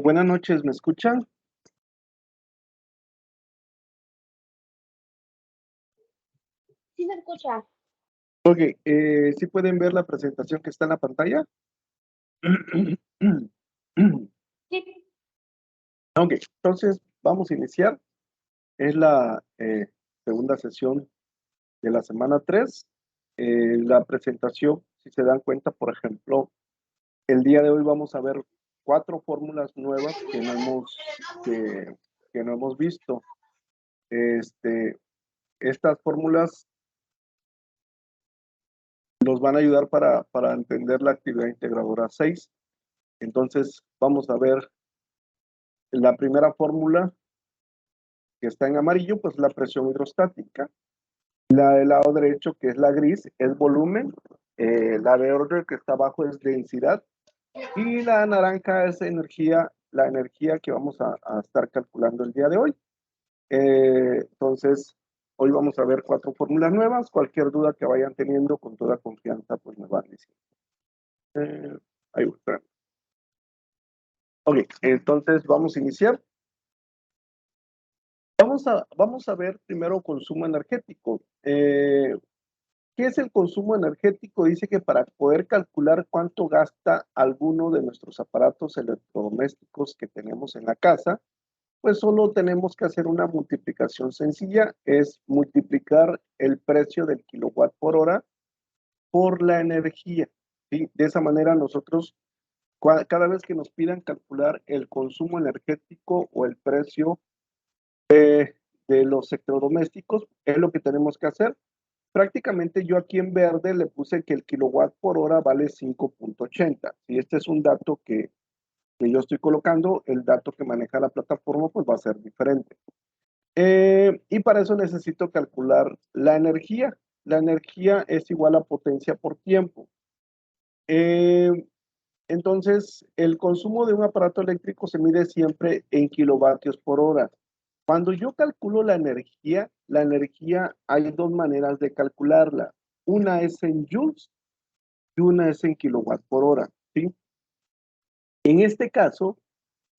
Buenas noches, ¿me escuchan? Sí se escucha. Ok, ¿sí pueden ver la presentación que está en la pantalla? Sí. Ok, entonces vamos a iniciar. Es la segunda sesión de la semana 3. La presentación, si se dan cuenta, por ejemplo, el día de hoy vamos a ver 4 fórmulas nuevas que no hemos visto. Estas fórmulas nos van a ayudar para entender la actividad integradora 6. Entonces, vamos a ver la primera fórmula que está en amarillo, pues la presión hidrostática. La del lado derecho, que es la gris, es volumen. La de orden que está abajo es densidad. Y la naranja es energía, la energía que vamos a estar calculando el día de hoy. Entonces, hoy vamos a ver 4 fórmulas nuevas. Cualquier duda que vayan teniendo, con toda confianza, pues me van diciendo. Ahí está. Ok, entonces vamos a iniciar. Vamos a ver primero consumo energético. ¿Qué es el consumo energético? Dice que para poder calcular cuánto gasta alguno de nuestros aparatos electrodomésticos que tenemos en la casa, pues solo tenemos que hacer una multiplicación sencilla, es multiplicar el precio del kilowatt por hora por la energía, ¿sí? De esa manera nosotros, cada vez que nos pidan calcular el consumo energético o el precio de los electrodomésticos, es lo que tenemos que hacer. Prácticamente yo aquí en verde le puse que el kilowatt por hora vale 5.80. Si este es un dato que yo estoy colocando, el dato que maneja la plataforma pues va a ser diferente. Y para eso necesito calcular la energía. La energía es igual a potencia por tiempo. Entonces, el consumo de un aparato eléctrico se mide siempre en kilovatios por hora. Cuando yo calculo la energía hay dos maneras de calcularla. Una es en joules y una es en kilowatt por hora, ¿sí? En este caso,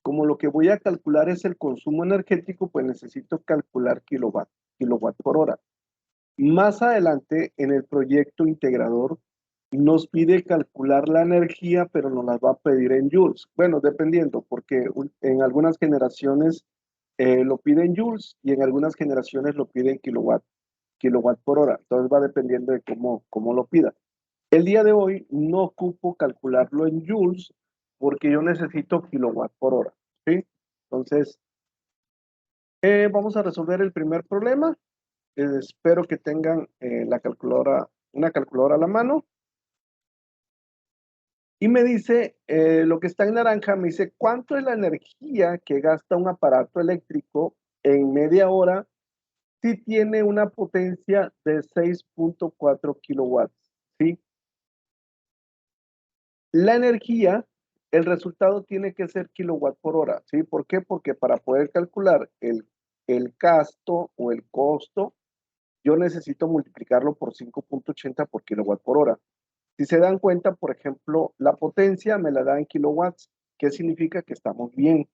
como lo que voy a calcular es el consumo energético, pues necesito calcular kilowatt por hora. Más adelante, en el proyecto integrador, nos pide calcular la energía, pero nos las va a pedir en joules. Bueno, dependiendo, porque en algunas generaciones lo pide en joules y en algunas generaciones lo pide en kilowatt por hora. Entonces va dependiendo de cómo lo pida. El día de hoy no ocupo calcularlo en joules porque yo necesito kilowatt por hora, ¿sí? Entonces, vamos a resolver el primer problema. Espero que tengan una calculadora a la mano. Y me dice, lo que está en naranja, me dice, ¿cuánto es la energía que gasta un aparato eléctrico en media hora si tiene una potencia de 6.4 kilowatts? ¿Sí? La energía, el resultado tiene que ser kilowatt por hora, ¿sí? ¿Por qué? Porque para poder calcular el gasto o el costo, yo necesito multiplicarlo por 5.80 por kilowatt por hora. Si se dan cuenta, por ejemplo, la potencia me la da en kilowatts, que significa que estamos bien.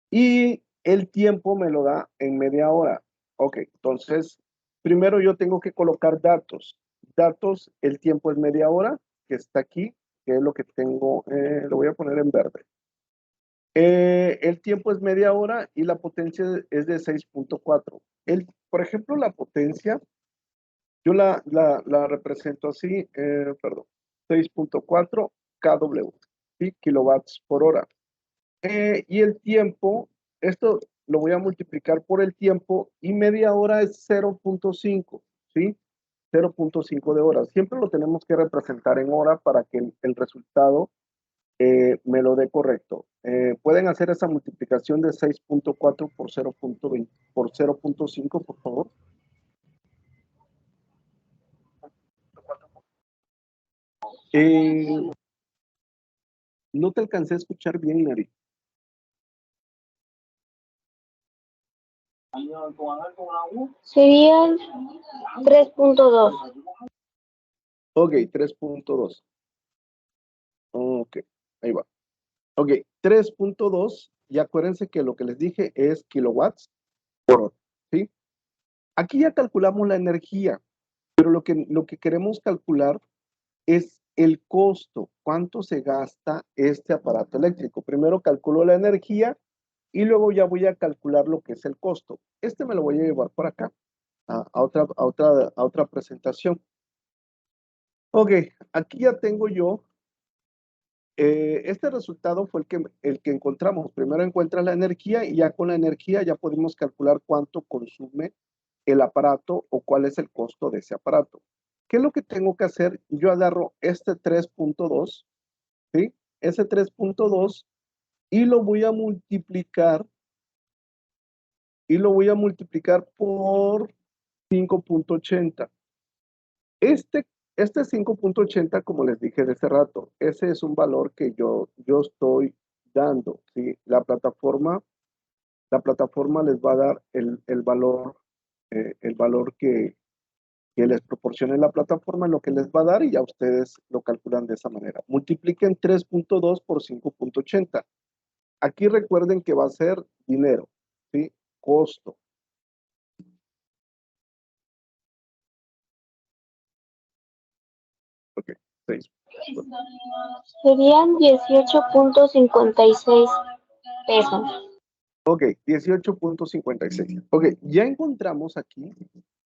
Y el tiempo me lo da en media hora. Ok, entonces, primero yo tengo que colocar datos. Datos, el tiempo es media hora, que está aquí, que es lo que tengo, lo voy a poner en verde. El tiempo es media hora y la potencia es de 6.4. Por ejemplo, la potencia, yo la represento así, perdón, 6.4 kW, ¿sí? Kilowatts por hora. Y el tiempo, esto lo voy a multiplicar por el tiempo y media hora es 0.5, ¿sí? 0.5 de horas. Siempre lo tenemos que representar en hora para que el resultado me lo dé correcto. ¿Pueden hacer esa multiplicación de 6.4 por 0.20, por 0.5, por favor? No te alcancé a escuchar bien, Nari. Serían 3.2. Ok, 3.2. Ok, ahí va. Ok, 3.2, y acuérdense que lo que les dije es kilowatts por hora, ¿sí? Aquí ya calculamos la energía, pero lo que queremos calcular es el costo, cuánto se gasta este aparato eléctrico. Primero calculo la energía y luego ya voy a calcular lo que es el costo. Este me lo voy a llevar por acá, a otra presentación. Ok, aquí ya tengo yo, este resultado fue el que encontramos. Primero encuentra la energía y ya con la energía ya podemos calcular cuánto consume el aparato o cuál es el costo de ese aparato. ¿Qué es lo que tengo que hacer? Yo agarro este 3.2, ¿sí? Ese 3.2 y lo voy a multiplicar por 5.80. Este 5.80, como les dije de hace rato, ese es un valor que yo estoy dando, ¿sí? La plataforma les va a dar el valor que les proporcione la plataforma, lo que les va a dar y ya ustedes lo calculan de esa manera. Multipliquen 3.2 por 5.80. Aquí recuerden que va a ser dinero, ¿sí? Costo. Ok, 6. Serían 18.56 pesos. Ok, 18.56. Ok, ya encontramos aquí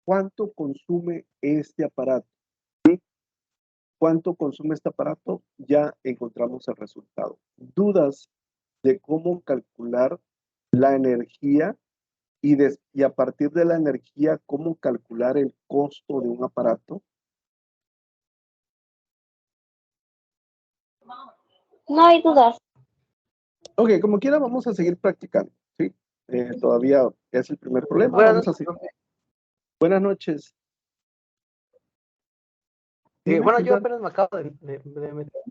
cuánto consume este aparato. ¿Sí? ¿Cuánto consume este aparato? Ya encontramos el resultado. ¿Dudas de cómo calcular la energía y a partir de la energía, cómo calcular el costo de un aparato? No hay dudas. Ok, como quiera, vamos a seguir practicando, ¿sí? Todavía es el primer problema, Buenas vamos a noches, seguir. profe. Buenas noches. Dime, Bueno, yo Gilberto. apenas me acabo de meter.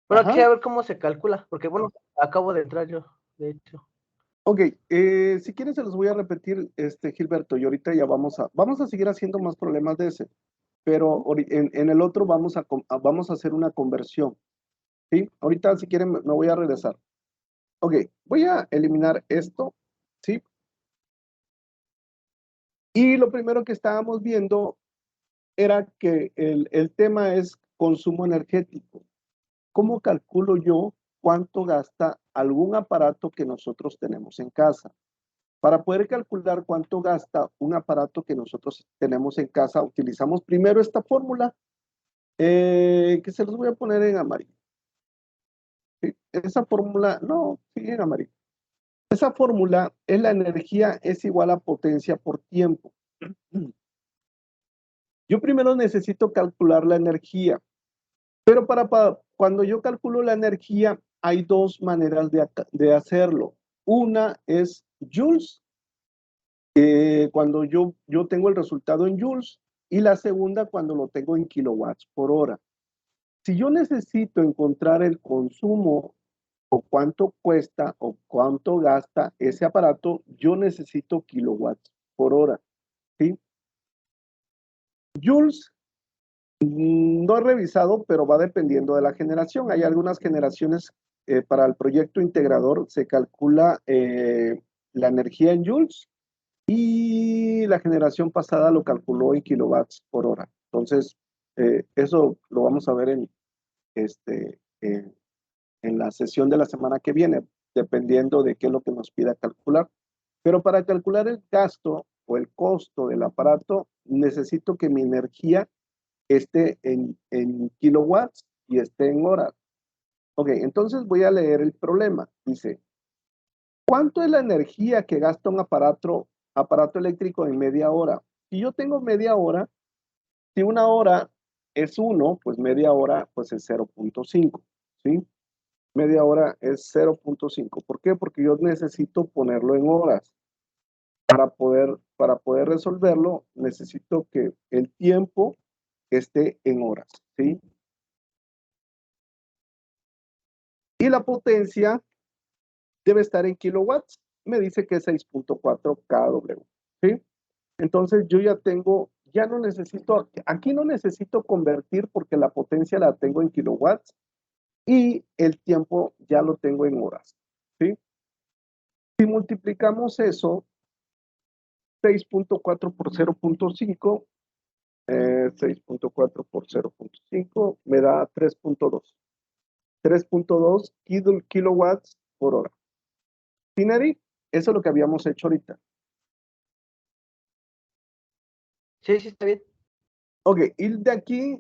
Bueno, Ajá. quisiera ver cómo se calcula, porque bueno, acabo de entrar yo, de hecho. Ok, si quieres se los voy a repetir, Gilberto, y ahorita ya vamos a seguir haciendo más problemas de ese, pero en el otro vamos a hacer una conversión, ¿sí? Ahorita si quieren me voy a regresar. Ok, voy a eliminar esto, ¿sí? Y lo primero que estábamos viendo era que el tema es consumo energético. ¿Cómo calculo yo cuánto gasta algún aparato que nosotros tenemos en casa? Para poder calcular cuánto gasta un aparato que nosotros tenemos en casa, utilizamos primero esta fórmula, que se los voy a poner en amarillo. ¿Sí? Esa fórmula, no, sí, en amarillo. Esa fórmula es la energía es igual a potencia por tiempo. Yo primero necesito calcular la energía, pero cuando yo calculo la energía, hay dos maneras de hacerlo. Una es joules, cuando yo tengo el resultado en joules, y la segunda cuando lo tengo en kilowatts por hora. Si yo necesito encontrar el consumo o cuánto cuesta o cuánto gasta ese aparato, yo necesito kilowatts por hora, ¿sí? Joules no he revisado, pero va dependiendo de la generación. Hay algunas generaciones para el proyecto integrador se calcula la energía en joules y la generación pasada lo calculó en kilowatts por hora. Entonces, eso lo vamos a ver este, en la sesión de la semana que viene, dependiendo de qué es lo que nos pida calcular. Pero para calcular el gasto o el costo del aparato, necesito que mi energía esté en kilowatts y esté en horas. Ok, entonces voy a leer el problema. Dice, ¿cuánto es la energía que gasta un aparato eléctrico en media hora? Si yo tengo media hora, si una hora es 1, pues media hora pues es 0.5, ¿sí? Media hora es 0.5. ¿Por qué? Porque yo necesito ponerlo en horas. Para poder resolverlo, necesito que el tiempo esté en horas, ¿sí? Y la potencia debe estar en kilowatts. Me dice que es 6.4 kW, ¿sí? Entonces yo ya no necesito, aquí no necesito convertir porque la potencia la tengo en kilowatts. y el tiempo ya lo tengo en horas, ¿sí? Si multiplicamos eso, 6.4 por 0.5, 6.4 por 0.5 me da 3.2. 3.2 kilowatts por hora. ¿Finari? Eso es lo que habíamos hecho ahorita. Sí, sí, está bien. Ok, y de aquí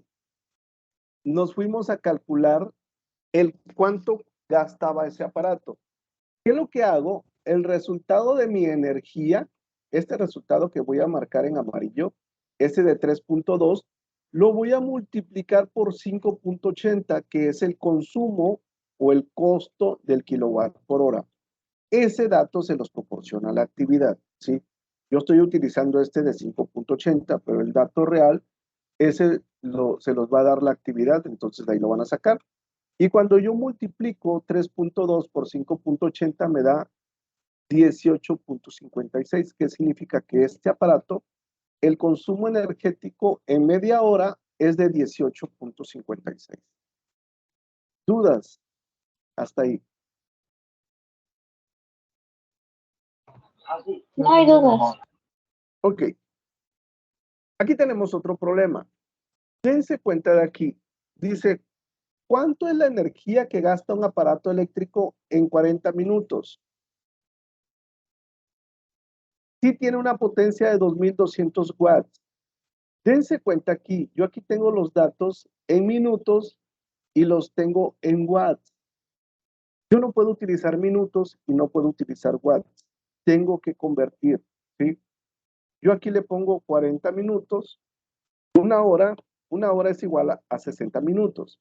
nos fuimos a calcular el cuánto gastaba ese aparato. ¿Qué es lo que hago? El resultado de mi energía, este resultado que voy a marcar en amarillo, ese de 3.2, lo voy a multiplicar por 5.80, que es el consumo o el costo del kilowatt por hora. Ese dato se los proporciona la actividad, ¿sí? Yo estoy utilizando este de 5.80, pero el dato real, ese se los va a dar la actividad, entonces de ahí lo van a sacar. Y cuando yo multiplico 3.2 por 5.80 me da 18.56, que significa que este aparato, el consumo energético en media hora es de 18.56. ¿Dudas? Hasta ahí. No hay dudas. Ok. Aquí tenemos otro problema. Dense cuenta de aquí. Dice, ¿cuánto es la energía que gasta un aparato eléctrico en 40 minutos? Sí tiene una potencia de 2200 watts. Dense cuenta aquí, yo aquí tengo los datos en minutos y los tengo en watts. Yo no puedo utilizar minutos y no puedo utilizar watts. Tengo que convertir, ¿sí? Yo aquí le pongo 40 minutos, una hora es igual a 60 minutos.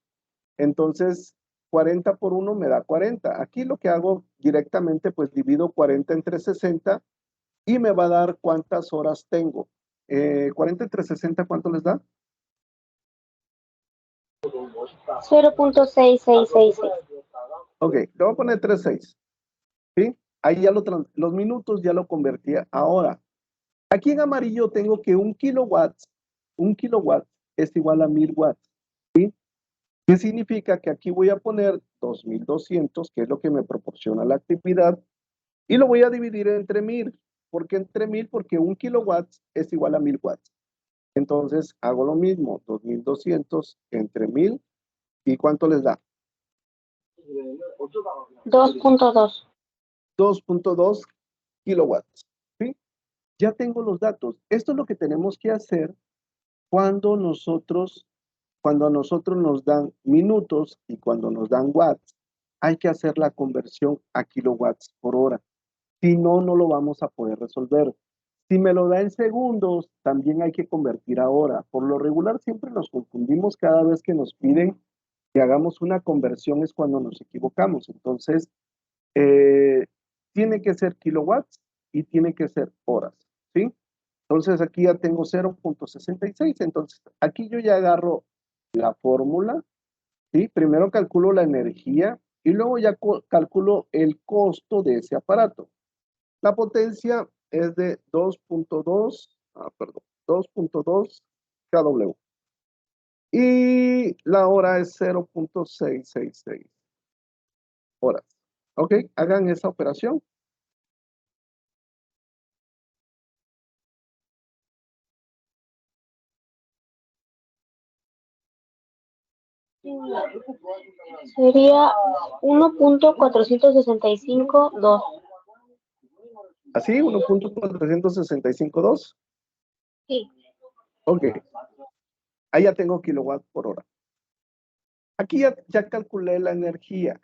Entonces, 40 por 1 me da 40. Aquí lo que hago directamente, pues divido 40 entre 60 y me va a dar cuántas horas tengo. 40 entre 60, ¿cuánto les da? 0.6666. Ok, le voy a poner 3.6. ¿Sí? Ahí ya los minutos ya lo convertí ahora. Aquí en amarillo tengo que un kilowatt es igual a 1000 watts. ¿Sí? ¿Qué significa? Que aquí voy a poner 2200, que es lo que me proporciona la actividad, y lo voy a dividir entre 1000. ¿Por qué entre 1000? Porque un kilowatt es igual a 1000 watts. Entonces hago lo mismo, 2200 entre 1000, ¿y cuánto les da? 2.2. 2.2 kilowatts. ¿Sí? Ya tengo los datos. Esto es lo que tenemos que hacer cuando a nosotros nos dan minutos y cuando nos dan watts. Hay que hacer la conversión a kilowatts por hora. Si no, no lo vamos a poder resolver. Si me lo da en segundos, también hay que convertir a hora. Por lo regular, siempre nos confundimos cada vez que nos piden que hagamos una conversión, es cuando nos equivocamos. Entonces, eh, tiene que ser kilowatts y tiene que ser horas, ¿sí? Entonces, aquí ya tengo 0.66. Entonces, aquí yo ya agarro la fórmula, ¿sí? Primero calculo la energía y luego ya calculo el costo de ese aparato. La potencia es de 2.2, perdón, 2.2 kW. Y la hora es 0.666 horas. ¿Ok? Hagan esa operación. Sería 1.4652. Así, 1.4652. Sí. Ok. Ahí ya tengo kilowatt por hora. Aquí ya calculé la energía.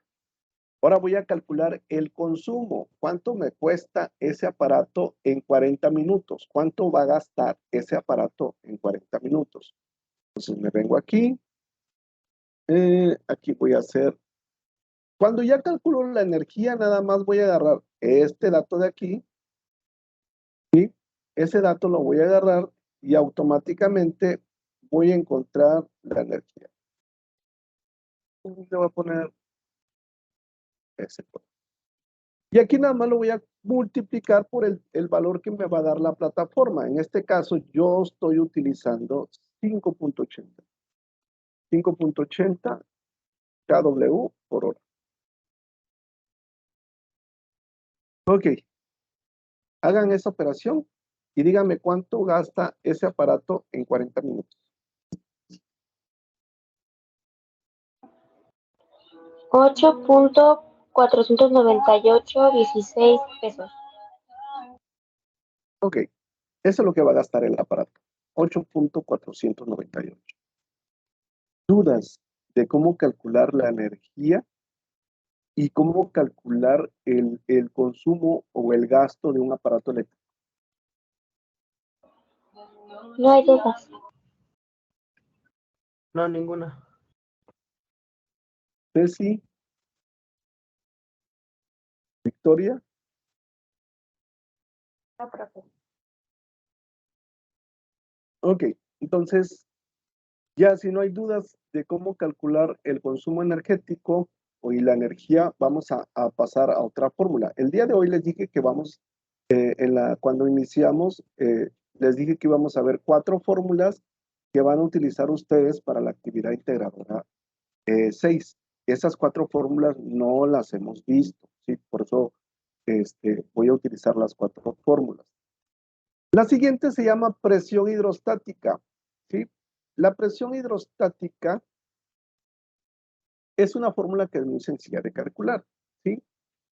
Ahora voy a calcular el consumo. ¿Cuánto me cuesta ese aparato en 40 minutos? ¿Cuánto va a gastar ese aparato en 40 minutos? Entonces me vengo aquí. Aquí voy a hacer. Cuando ya calculo la energía, nada más voy a agarrar este dato de aquí. ¿Sí? Ese dato lo voy a agarrar y automáticamente voy a encontrar la energía. Le voy a poner ese. Y aquí nada más lo voy a multiplicar por el valor que me va a dar la plataforma. En este caso, yo estoy utilizando 5.80. 5.80 kW por hora. Ok, hagan esa operación y díganme cuánto gasta ese aparato en 40 minutos. 8.498.16 pesos. Ok, eso es lo que va a gastar el aparato. 8.498. ¿Dudas de cómo calcular la energía y cómo calcular el consumo o el gasto de un aparato eléctrico? No hay dudas. No, ninguna. Ceci, Victoria. No, profe. Ok, entonces ya si no hay dudas de cómo calcular el consumo energético y la energía, vamos a pasar a otra fórmula. El día de hoy les dije que vamos, cuando iniciamos, les dije que íbamos a ver 4 fórmulas que van a utilizar ustedes para la actividad integradora 6. Esas 4 fórmulas no las hemos visto, ¿sí? Por eso voy a utilizar las 4 fórmulas. La siguiente se llama presión hidrostática, ¿sí? La presión hidrostática es una fórmula que es muy sencilla de calcular, ¿sí?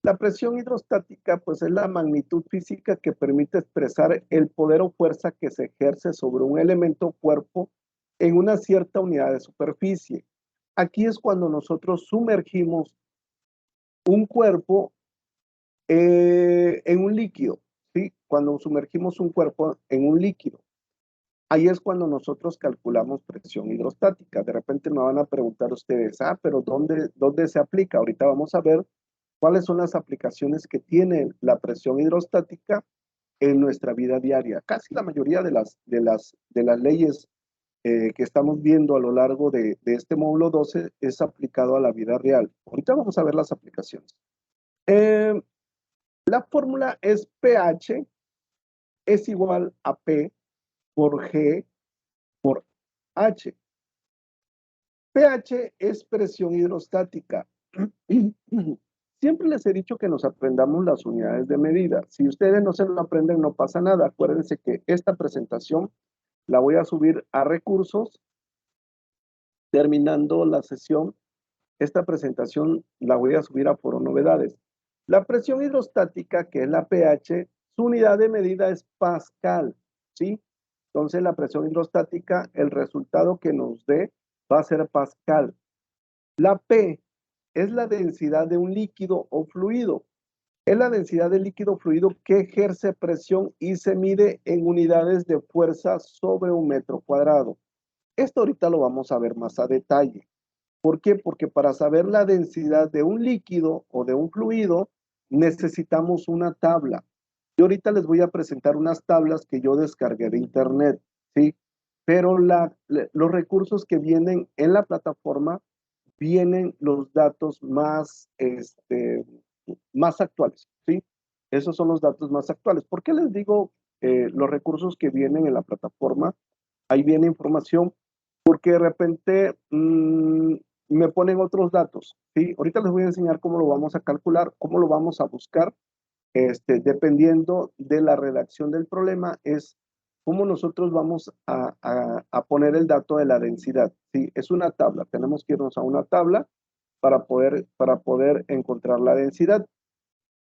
La presión hidrostática, pues, es la magnitud física que permite expresar el poder o fuerza que se ejerce sobre un elemento o cuerpo en una cierta unidad de superficie. Aquí es cuando nosotros sumergimos un cuerpo en un líquido, ¿sí? Cuando sumergimos un cuerpo en un líquido. Ahí es cuando nosotros calculamos presión hidrostática. De repente me van a preguntar ustedes, pero ¿dónde se aplica? Ahorita vamos a ver cuáles son las aplicaciones que tiene la presión hidrostática en nuestra vida diaria. Casi la mayoría de las leyes que estamos viendo a lo largo de este módulo 12 es aplicado a la vida real. Ahorita vamos a ver las aplicaciones. La fórmula es pH es igual a P por G por H. pH es presión hidrostática. Siempre les he dicho que nos aprendamos las unidades de medida. Si ustedes no se lo aprenden, no pasa nada. Acuérdense que esta presentación la voy a subir a recursos. Terminando la sesión, esta presentación la voy a subir a Foro Novedades. La presión hidrostática, que es la pH, su unidad de medida es Pascal, ¿sí? Entonces la presión hidrostática, el resultado que nos dé va a ser Pascal. La P es la densidad de un líquido o fluido. Es la densidad del líquido o fluido que ejerce presión y se mide en unidades de fuerza sobre un metro cuadrado. Esto ahorita lo vamos a ver más a detalle. ¿Por qué? Porque para saber la densidad de un líquido o de un fluido, necesitamos una tabla. Yo ahorita les voy a presentar unas tablas que yo descargué de internet, ¿sí? Pero los recursos que vienen en la plataforma, vienen los datos más actuales, ¿sí? Esos son los datos más actuales. ¿Por qué les digo los recursos que vienen en la plataforma? Ahí viene información, porque de repente me ponen otros datos, ¿sí? Ahorita les voy a enseñar cómo lo vamos a calcular, cómo lo vamos a buscar, dependiendo de la redacción del problema, es cómo nosotros vamos a poner el dato de la densidad, ¿sí? Es una tabla, tenemos que irnos a una tabla para poder encontrar la densidad.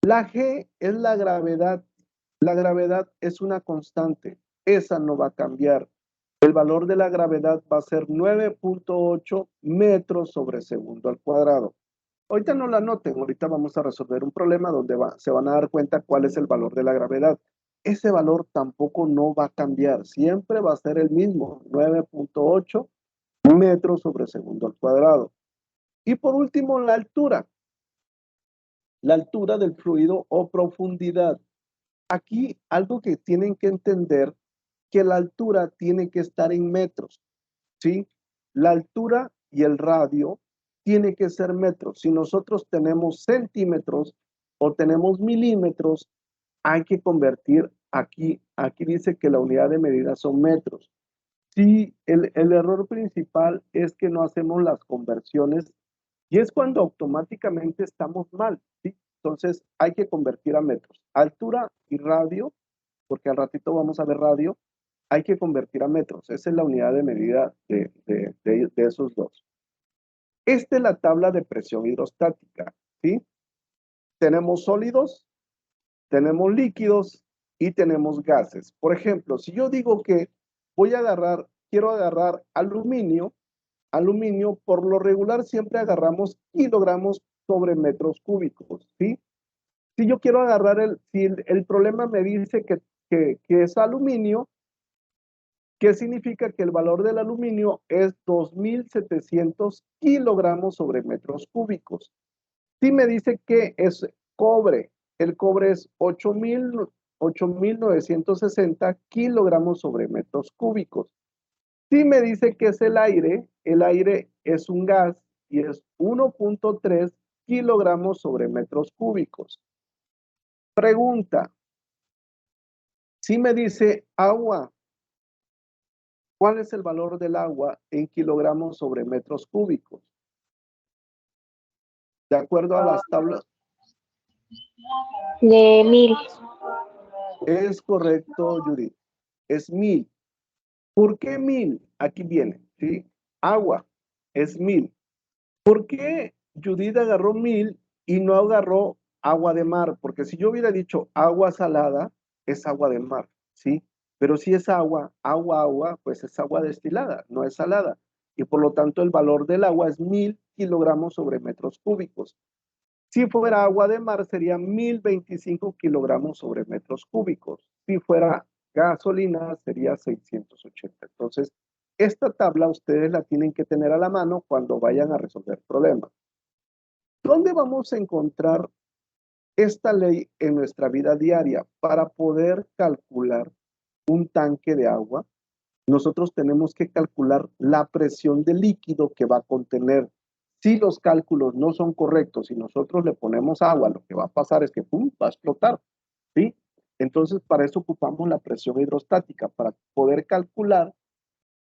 La G es la gravedad. La gravedad es una constante, esa no va a cambiar. El valor de la gravedad va a ser 9.8 metros sobre segundo al cuadrado. Ahorita no la anoten, ahorita vamos a resolver un problema donde se van a dar cuenta cuál es el valor de la gravedad. Ese valor tampoco no va a cambiar, siempre va a ser el mismo, 9.8 metros sobre segundo al cuadrado. Y por último, la altura del fluido o profundidad. Aquí algo que tienen que entender, que la altura tiene que estar en metros, ¿sí? La altura y el radio tiene que ser metros. Si nosotros tenemos centímetros o tenemos milímetros, hay que convertir aquí dice que la unidad de medida son metros. Sí, el error principal es que no hacemos las conversiones Y es cuando automáticamente estamos mal, ¿sí? Entonces hay que convertir a metros. Altura y radio, porque al ratito vamos a ver radio, hay que convertir a metros. Esa es la unidad de medida de esos dos. Esta es la tabla de presión hidrostática, ¿sí? Tenemos sólidos, tenemos líquidos y tenemos gases. Por ejemplo, si yo digo que quiero agarrar aluminio, por lo regular siempre agarramos kilogramos sobre metros cúbicos, ¿sí? Si yo quiero agarrar si el problema me dice que es aluminio, ¿qué significa? Que el valor del aluminio es 2.700 kilogramos sobre metros cúbicos. Si me dice que es cobre, el cobre es 8.960 kilogramos sobre metros cúbicos. Si me dice que es el aire es un gas y es 1.3 kilogramos sobre metros cúbicos. Pregunta, si me dice agua, ¿cuál es el valor del agua en kilogramos sobre metros cúbicos? De acuerdo a las tablas. De 1000. Es correcto, Judith. Es 1000. ¿Por qué 1000? Aquí viene, ¿sí? Agua es 1000. ¿Por qué Judith agarró 1000 y no agarró agua de mar? Porque si yo hubiera dicho agua salada, es agua de mar, ¿sí? Pero si es agua, pues es agua destilada, no es salada. Y por lo tanto el valor del agua es 1000 kilogramos sobre metros cúbicos. Si fuera agua de mar sería 1025 kilogramos sobre metros cúbicos. Si fuera gasolina sería 680. Entonces, esta tabla ustedes la tienen que tener a la mano cuando vayan a resolver problemas. ¿Dónde vamos a encontrar esta ley en nuestra vida diaria para poder calcular un tanque de agua? Nosotros tenemos que calcular la presión de líquido que va a contener. Si los cálculos no son correctos y nosotros le ponemos agua, lo que va a pasar es que ¡pum!, va a explotar, ¿sí? Entonces, para eso ocupamos la presión hidrostática, para poder calcular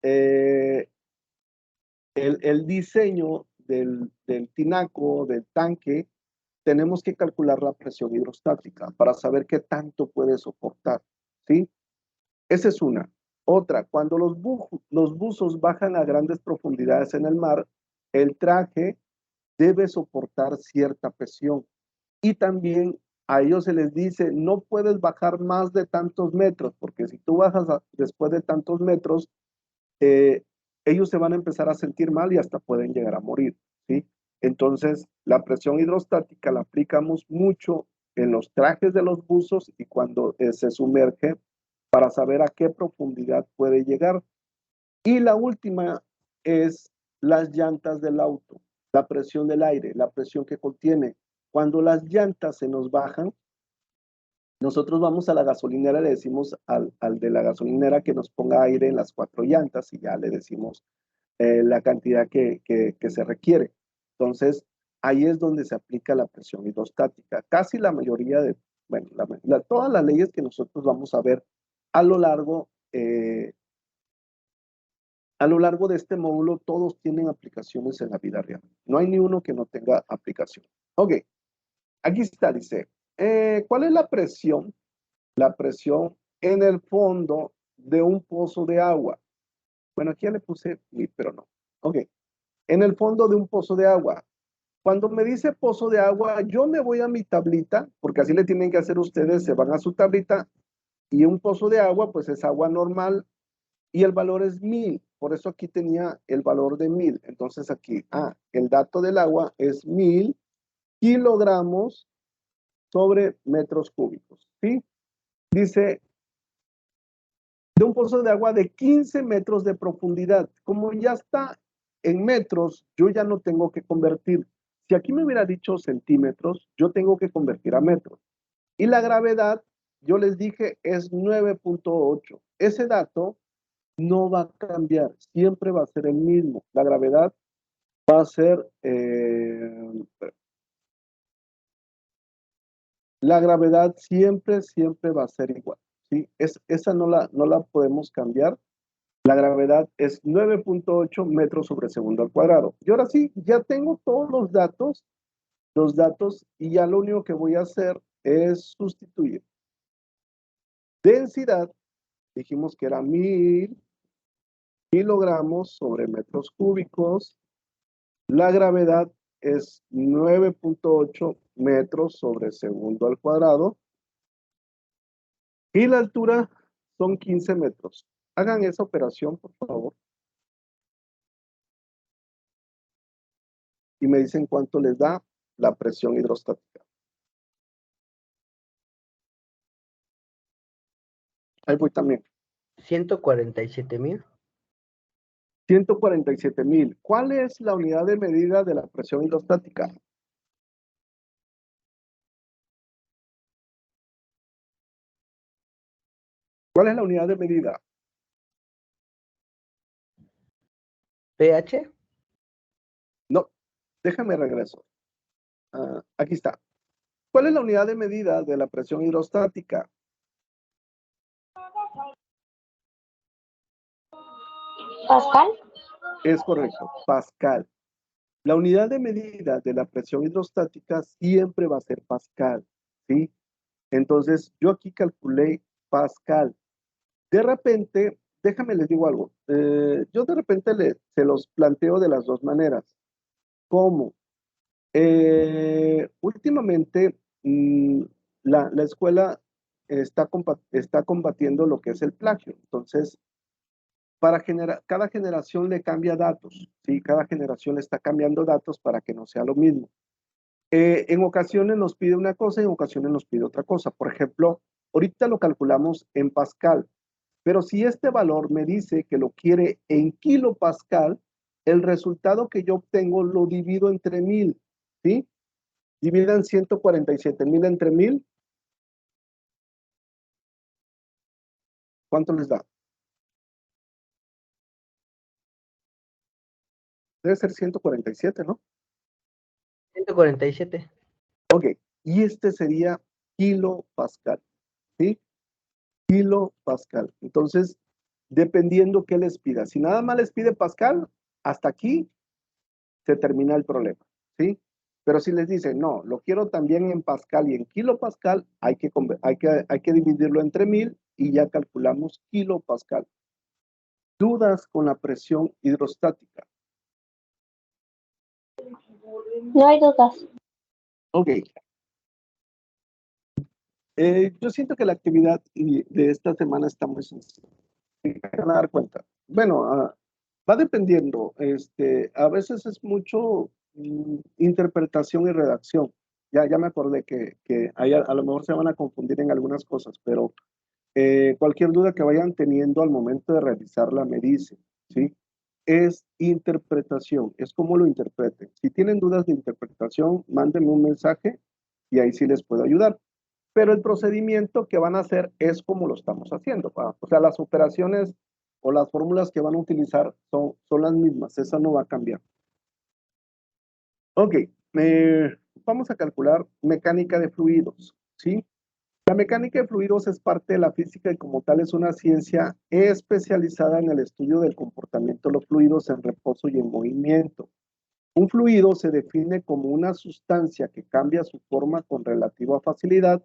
el diseño del tinaco, del tanque. Tenemos que calcular la presión hidrostática para saber qué tanto puede soportar, ¿sí? Esa es una. Otra, cuando los buzos bajan a grandes profundidades en el mar, el traje debe soportar cierta presión. Y también a ellos se les dice, no puedes bajar más de tantos metros, porque si tú bajas después de tantos metros, eh, ellos se van a empezar a sentir mal y hasta pueden llegar a morir, ¿sí? Entonces, la presión hidrostática la aplicamos mucho en los trajes de los buzos y cuando se sumerge para saber a qué profundidad puede llegar. Y la última es las llantas del auto, la presión del aire, la presión que contiene. Cuando las llantas se nos bajan, nosotros vamos a la gasolinera y le decimos al de la gasolinera que nos ponga aire en las 4 llantas y ya le decimos la cantidad que se requiere. Entonces, ahí es donde se aplica la presión hidrostática. Casi la mayoría bueno, todas las leyes que nosotros vamos a ver a lo largo, de este módulo, todos tienen aplicaciones en la vida real. No hay ni uno que no tenga aplicación. Ok, aquí está, dice, ¿cuál es la presión? La presión en el fondo de un pozo de agua. Bueno, aquí ya le puse, pero no. Ok, en el fondo de un pozo de agua. Cuando me dice pozo de agua, yo me voy a mi tablita, porque así le tienen que hacer ustedes, se van a su tablita, y un pozo de agua, pues es agua normal, y el valor es 1000. Por eso aquí tenía el valor de 1000. Entonces aquí, el dato del agua es 1000 kilogramos sobre metros cúbicos, ¿sí? Dice, de un pozo de agua de 15 metros de profundidad. Como ya está en metros, yo ya no tengo que convertir. Si aquí me hubiera dicho centímetros, yo tengo que convertir a metros. Y la gravedad, yo les dije, es 9.8. Ese dato no va a cambiar, siempre va a ser el mismo. La gravedad va a ser, la gravedad siempre va a ser igual, ¿sí? Esa no la podemos cambiar. La gravedad es 9.8 metros sobre segundo al cuadrado. Y ahora sí, ya tengo todos los datos, y ya lo único que voy a hacer es sustituir. Densidad, dijimos que era 1000 kilogramos sobre metros cúbicos. La gravedad es 9.8 metros sobre segundo al cuadrado. Y la altura son 15 metros. Hagan esa operación, por favor. Y me dicen cuánto les da la presión hidrostática. Ahí voy también. 147,000. 147,000. ¿Cuál es la unidad de medida de la presión hidrostática? ¿Cuál es la unidad de medida? pH. No, déjame regreso. Aquí está. ¿Cuál es la unidad de medida de la presión hidrostática? Pascal. Es correcto, Pascal. La unidad de medida de la presión hidrostática siempre va a ser Pascal, ¿sí? Entonces, yo aquí calculé Pascal. De repente, déjame les digo algo. Yo de repente se los planteo de las dos maneras. ¿Cómo? Últimamente, la escuela está combatiendo lo que es el plagio. Entonces, cada generación le cambia datos, ¿sí? Cada generación le está cambiando datos para que no sea lo mismo. En ocasiones nos pide una cosa y en ocasiones nos pide otra cosa. Por ejemplo, ahorita lo calculamos en Pascal, pero si este valor me dice que lo quiere en kilopascal, el resultado que yo obtengo lo divido entre 1000, ¿sí? Dividan 147,000 entre 1000. ¿Cuánto les da? Debe ser 147, ¿no? 147. Ok, y este sería kilopascal, ¿sí? Kilopascal. Entonces, dependiendo qué les pida. Si nada más les pide Pascal, hasta aquí se termina el problema, ¿sí? Pero si les dicen, no, lo quiero también en Pascal y en kilopascal, hay que dividirlo entre 1000 y ya calculamos kilopascal. ¿Dudas con la presión hidrostática? No hay dudas. Ok. Yo siento que la actividad de esta semana está muy sencilla. Se van a dar cuenta. Bueno, va dependiendo. A veces es mucho interpretación y redacción. Ya me acordé que a lo mejor se van a confundir en algunas cosas, pero cualquier duda que vayan teniendo al momento de realizarla me dicen, ¿sí? Es interpretación, es cómo lo interpreten. Si tienen dudas de interpretación, mándenme un mensaje y ahí sí les puedo ayudar. Pero el procedimiento que van a hacer es como lo estamos haciendo. O sea, las operaciones o las fórmulas que van a utilizar son las mismas, esa no va a cambiar. Ok, vamos a calcular mecánica de fluidos, ¿sí? La mecánica de fluidos es parte de la física y como tal es una ciencia especializada en el estudio del comportamiento de los fluidos en reposo y en movimiento. Un fluido se define como una sustancia que cambia su forma con relativa facilidad.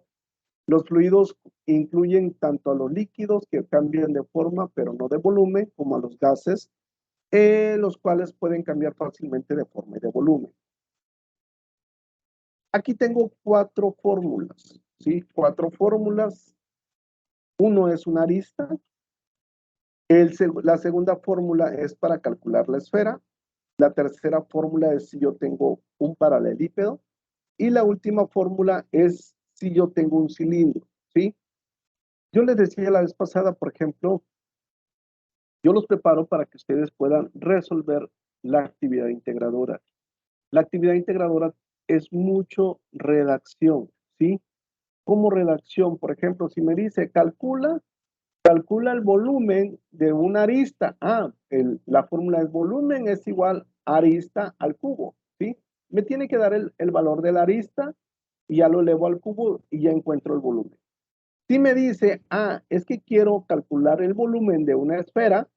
Los fluidos incluyen tanto a los líquidos que cambian de forma pero no de volumen, como a los gases, los cuales pueden cambiar fácilmente de forma y de volumen. Aquí tengo 4 fórmulas, ¿sí? 4 fórmulas. Uno es una arista. La segunda fórmula es para calcular la esfera. La tercera fórmula es si yo tengo un paralelípedo. Y la última fórmula es si yo tengo un cilindro, ¿sí? Yo les decía la vez pasada, por ejemplo, yo los preparo para que ustedes puedan resolver la actividad integradora. La actividad integradora es mucho redacción, ¿sí? Como redacción, por ejemplo, si me dice calcula el volumen de una arista. La fórmula es volumen es igual arista al cubo, ¿sí? Me tiene que dar el valor de la arista y ya lo elevo al cubo y ya encuentro el volumen. Si me dice, es que quiero calcular el volumen de una esfera,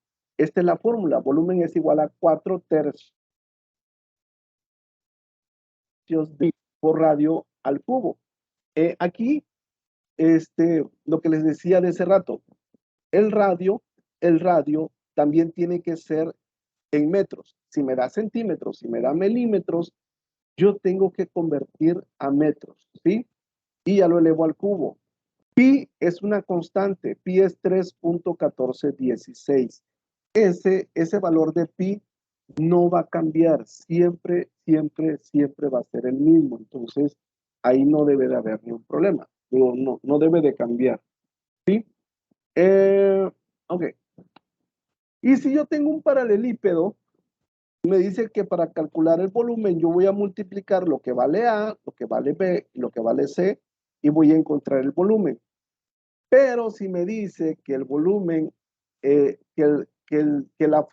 Esta es la fórmula. Volumen es igual a 4/3 de por radio al cubo. Aquí, lo que les decía de ese rato, el radio también tiene que ser en metros. Si me da centímetros, si me da milímetros, yo tengo que convertir a metros, ¿sí? Y ya lo elevo al cubo. Pi es una constante, pi es 3.1416. Ese valor de pi no va a cambiar, siempre, siempre, siempre va a ser el mismo. Entonces, ahí no debe de haber ningún problema. No debe de cambiar, ¿sí? Ok. Y si yo tengo un paralelípedo, me dice que para calcular el volumen yo voy a multiplicar lo que vale A, lo que vale B, lo que vale C, y voy a encontrar el volumen. Pero si me dice que el volumen, que la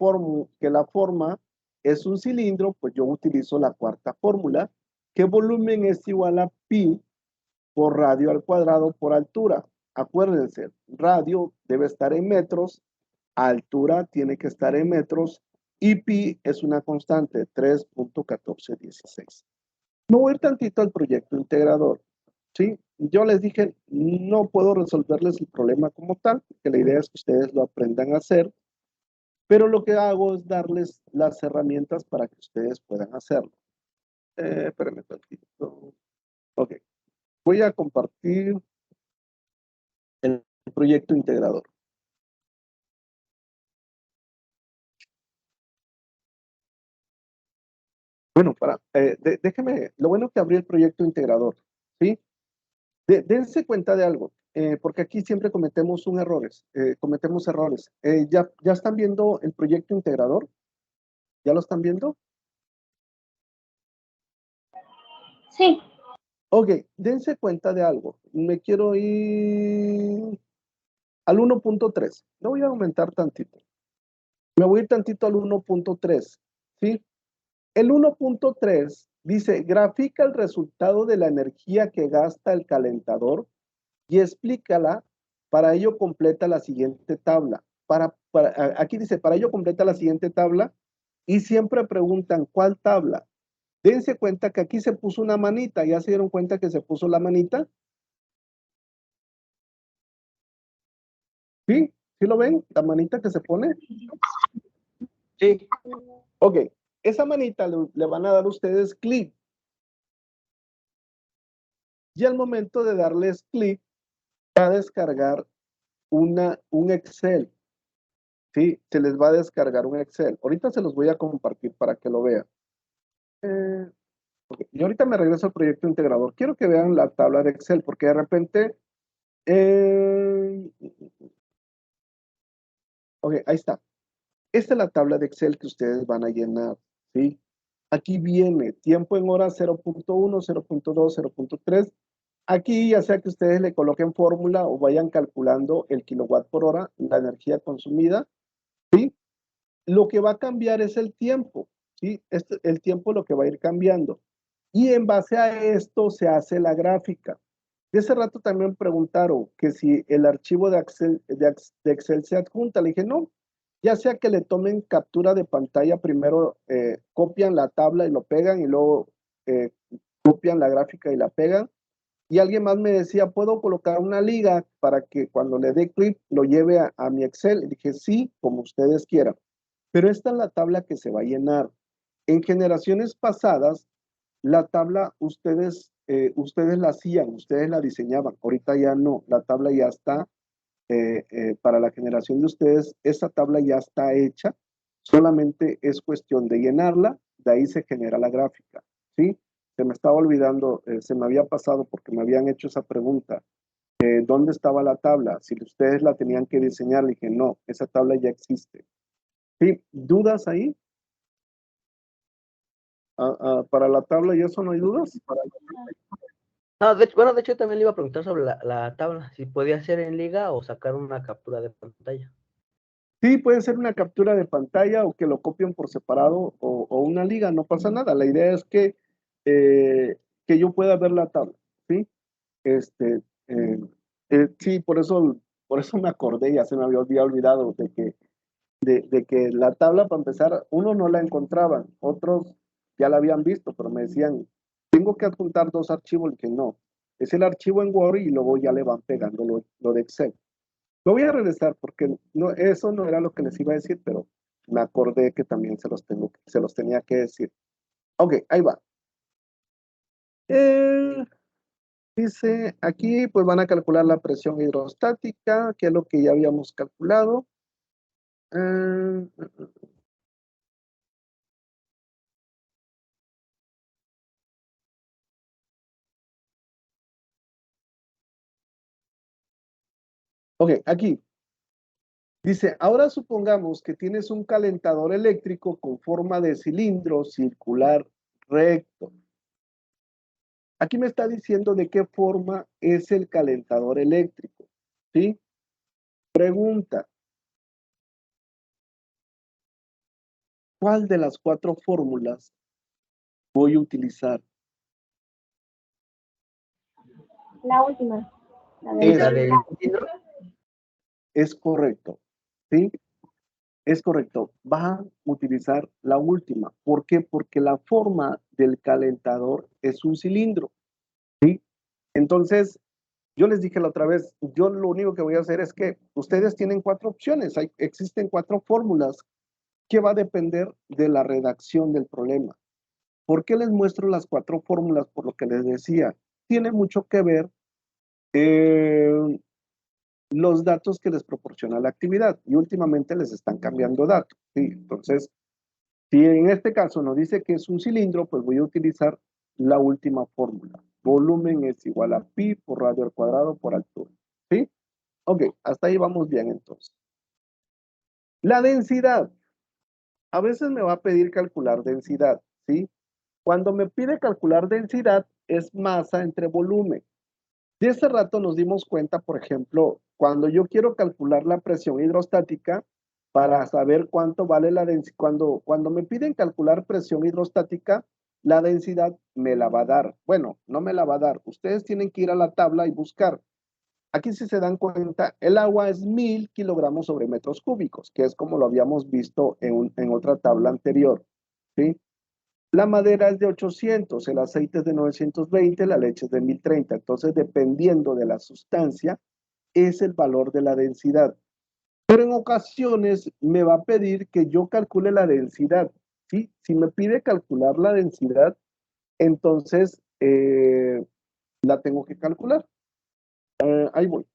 forma es un cilindro, pues yo utilizo la cuarta fórmula, que volumen es igual a pi por radio al cuadrado por altura. Acuérdense, radio debe estar en metros, altura tiene que estar en metros, y pi es una constante, 3.1416. Me voy a ir tantito al proyecto integrador. ¿Sí? Yo les dije, no puedo resolverles el problema como tal, porque la idea es que ustedes lo aprendan a hacer, pero lo que hago es darles las herramientas para que ustedes puedan hacerlo. Espérenme tantito. Ok. Voy a compartir el proyecto integrador. Bueno, déjeme, lo bueno que abrí el proyecto integrador, ¿sí? Dense cuenta de algo, porque aquí siempre cometemos errores. ¿Ya están viendo el proyecto integrador? ¿Ya lo están viendo? Sí. Ok, dense cuenta de algo. Me quiero ir al 1.3. No voy a aumentar tantito. Me voy a ir tantito al 1.3, ¿sí? El 1.3 dice, grafica el resultado de la energía que gasta el calentador y explícala. Para ello completa la siguiente tabla. Aquí dice, para ello completa la siguiente tabla y siempre preguntan, ¿cuál tabla? Dense cuenta que aquí se puso una manita. ¿Ya se dieron cuenta que se puso la manita? ¿Sí? ¿Sí lo ven? La manita que se pone. Sí. Ok. Esa manita le van a dar ustedes clic. Y al momento de darles clic, va a descargar un Excel. ¿Sí? Se les va a descargar un Excel. Ahorita se los voy a compartir para que lo vean. Okay. Y ahorita me regreso al proyecto integrador. Quiero que vean la tabla de Excel, porque de repente... ok, ahí está. Esta es la tabla de Excel que ustedes van a llenar, ¿sí? Aquí viene tiempo en horas 0.1, 0.2, 0.3. Aquí ya sea que ustedes le coloquen fórmula o vayan calculando el kilowatt por hora, la energía consumida, ¿sí? Lo que va a cambiar es el tiempo, ¿sí? El tiempo lo que va a ir cambiando. Y en base a esto se hace la gráfica. De ese rato también preguntaron que si el archivo de Excel se adjunta. Le dije, no, ya sea que le tomen captura de pantalla, primero copian la tabla y lo pegan y luego copian la gráfica y la pegan. Y alguien más me decía, ¿puedo colocar una liga para que cuando le dé clic lo lleve a mi Excel? Y dije, sí, como ustedes quieran. Pero esta es la tabla que se va a llenar. En generaciones pasadas, la tabla ustedes la hacían, ustedes la diseñaban. Ahorita ya no, la tabla ya está, para la generación de ustedes, esa tabla ya está hecha. Solamente es cuestión de llenarla, de ahí se genera la gráfica, ¿sí? Se me estaba olvidando, se me había pasado porque me habían hecho esa pregunta. ¿Dónde estaba la tabla? Si ustedes la tenían que diseñar, le dije, no, esa tabla ya existe. ¿Sí? ¿Dudas ahí? Para la tabla y eso no hay dudas. No, de hecho también le iba a preguntar sobre la tabla, si podía ser en liga o sacar una captura de pantalla. Sí, puede ser una captura de pantalla o que lo copien por separado o una liga, no pasa nada. La idea es que yo pueda ver la tabla, ¿sí? Sí, por eso me acordé, ya se me había olvidado de que de que la tabla, para empezar, uno no la encontraban, otros ya la habían visto, pero me decían, tengo que adjuntar dos archivos, y que no, es el archivo en Word y luego ya le van pegando lo de Excel. Lo voy a regresar porque no, eso no era lo que les iba a decir, pero me acordé que también se los tenía que decir. Ok, ahí va. Dice aquí, pues van a calcular la presión hidrostática, que es lo que ya habíamos calculado. Ok, aquí. Dice, ahora supongamos que tienes un calentador eléctrico con forma de cilindro circular recto. Aquí me está diciendo de qué forma es el calentador eléctrico, ¿sí? Pregunta, ¿cuál de las cuatro fórmulas voy a utilizar? La última. La Es, La del del cilindro. es correcto, ¿sí? Es correcto. Va a utilizar la última. ¿Por qué? Porque la forma del calentador es un cilindro, ¿sí? Entonces, yo les dije la otra vez, yo lo único que voy a hacer es que ustedes tienen cuatro opciones, existen cuatro fórmulas que va a depender de la redacción del problema. ¿Por qué les muestro las cuatro fórmulas? Por lo que les decía, tiene mucho que ver los datos que les proporciona la actividad y últimamente les están cambiando datos, ¿sí? Entonces, si en este caso nos dice que es un cilindro, pues voy a utilizar la última fórmula. Volumen es igual a pi por radio al cuadrado por altura, ¿sí? Ok, hasta ahí vamos bien entonces. La densidad. A veces me va a pedir calcular densidad, ¿sí? Cuando me pide calcular densidad, es masa entre volumen. De ese rato nos dimos cuenta, por ejemplo, cuando yo quiero calcular la presión hidrostática, para saber cuánto vale la densidad, cuando me piden calcular presión hidrostática, la densidad me la va a dar. Bueno, no me la va a dar. Ustedes tienen que ir a la tabla y buscar. Aquí si se dan cuenta, el agua es 1000 kilogramos sobre metros cúbicos, que es como lo habíamos visto en otra tabla anterior, ¿sí? La madera es de 800, el aceite es de 920, la leche es de 1030. Entonces, dependiendo de la sustancia, es el valor de la densidad. Pero en ocasiones me va a pedir que yo calcule la densidad, ¿sí? Si me pide calcular la densidad, entonces la tengo que calcular. Ahí voy.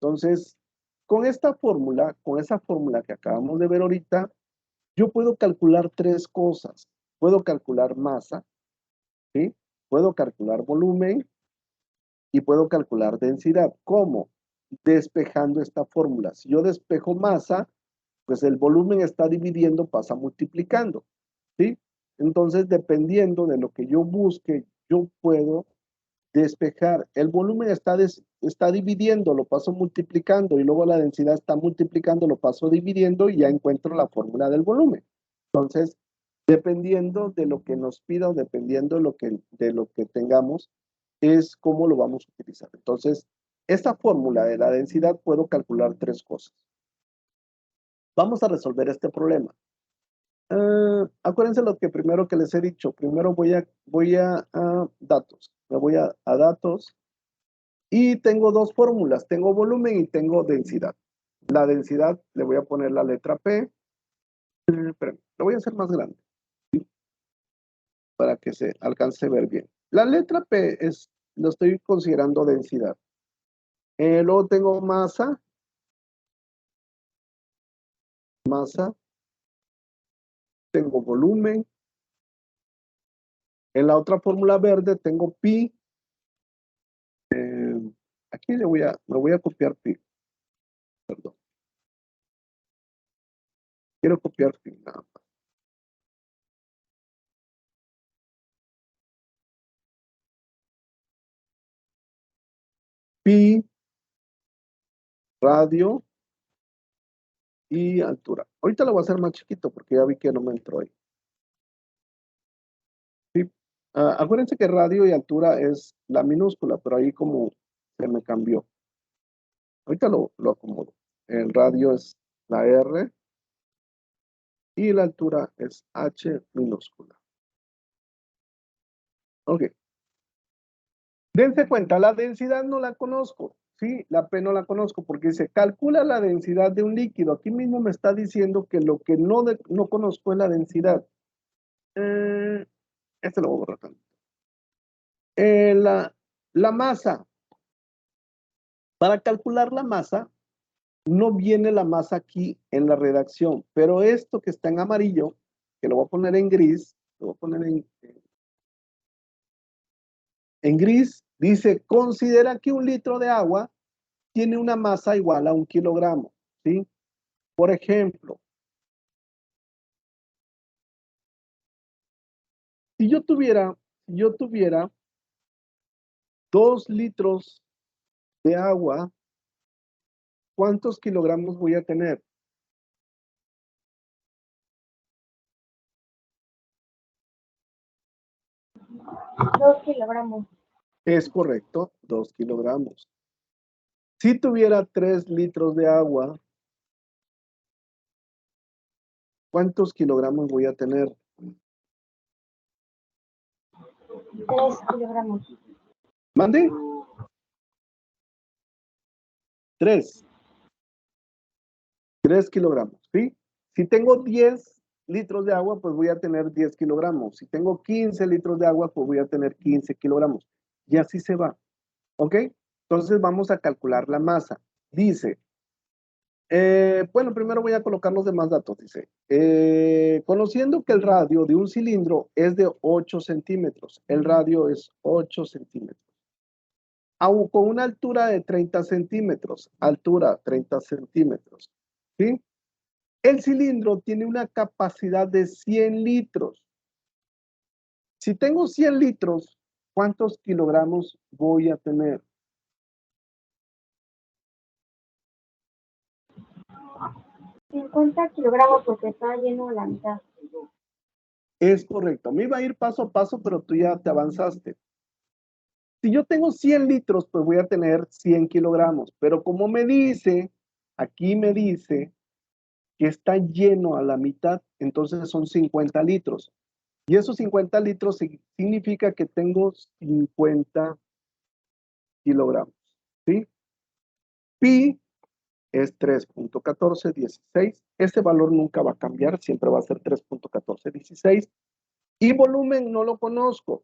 Entonces, con esta fórmula, con esa fórmula que acabamos de ver ahorita, yo puedo calcular tres cosas. Puedo calcular masa, ¿sí? Puedo calcular volumen y puedo calcular densidad. ¿Cómo? Despejando esta fórmula. Si yo despejo masa, pues el volumen está dividiendo, pasa multiplicando, ¿sí? Entonces, dependiendo de lo que yo busque, yo puedo despejar. El volumen está dividiendo, lo paso multiplicando y luego la densidad está multiplicando, lo paso dividiendo y ya encuentro la fórmula del volumen. Entonces, dependiendo de lo que nos pida o dependiendo de lo que tengamos, es cómo lo vamos a utilizar. Entonces, esta fórmula de la densidad puedo calcular tres cosas. Vamos a resolver este problema. Acuérdense lo que primero que les he dicho. Primero voy a datos. Me voy a datos y tengo dos fórmulas. Tengo volumen y tengo densidad. La densidad le voy a poner la letra P. Lo voy a hacer más grande, ¿sí? Para que se alcance a ver bien. La letra P lo estoy considerando densidad. Luego tengo masa. Tengo volumen. En la otra fórmula verde tengo pi. Aquí me voy a copiar pi. Perdón. Quiero copiar pi nada más. Pi, radio y altura. Ahorita lo voy a hacer más chiquito porque ya vi que no me entró ahí. Sí. Acuérdense que radio y altura es la minúscula, pero ahí como se me cambió. Ahorita lo acomodo. El radio es la R y la altura es h minúscula. Ok. Dense cuenta, la densidad no la conozco, ¿sí? La P no la conozco porque dice, calcula la densidad de un líquido. Aquí mismo me está diciendo que lo que no conozco es la densidad. Este lo voy a borrar también. La masa. Para calcular la masa, no viene la masa aquí en la redacción, pero esto que está en amarillo, que lo voy a poner en gris, lo voy a poner en gris, dice, considera que un litro de agua tiene una masa igual a 1 kilogramo, ¿sí? Por ejemplo, si yo tuviera 2 litros de agua, ¿cuántos kilogramos voy a tener? 2 kilogramos. Es correcto, 2 kilogramos. Si tuviera 3 litros de agua, ¿cuántos kilogramos voy a tener? 3 kilogramos. ¿Mande? 3 kilogramos, ¿sí? Si tengo 10 litros de agua, pues voy a tener 10 kilogramos. Si tengo 15 litros de agua, pues voy a tener 15 kilogramos. Y así se va, ¿ok? Entonces vamos a calcular la masa. Dice, bueno, primero voy a colocar los demás datos. Dice, conociendo que el radio de un cilindro es de 8 centímetros. El radio es 8 centímetros. Aún con una altura de 30 centímetros. Altura 30 centímetros. ¿Sí? El cilindro tiene una capacidad de 100 litros. Si tengo 100 litros, ¿cuántos kilogramos voy a tener? 50 kilogramos porque está lleno a la mitad. Es correcto. Me iba a ir paso a paso, pero tú ya te avanzaste. Si yo tengo 100 litros, pues voy a tener 100 kilogramos. Pero como me dice, aquí me dice que está lleno a la mitad, entonces son 50 litros. Y esos 50 litros significa que tengo 50 kilogramos. ¿Sí? Pi es 3.1416. Ese valor nunca va a cambiar, siempre va a ser 3.1416. Y volumen no lo conozco.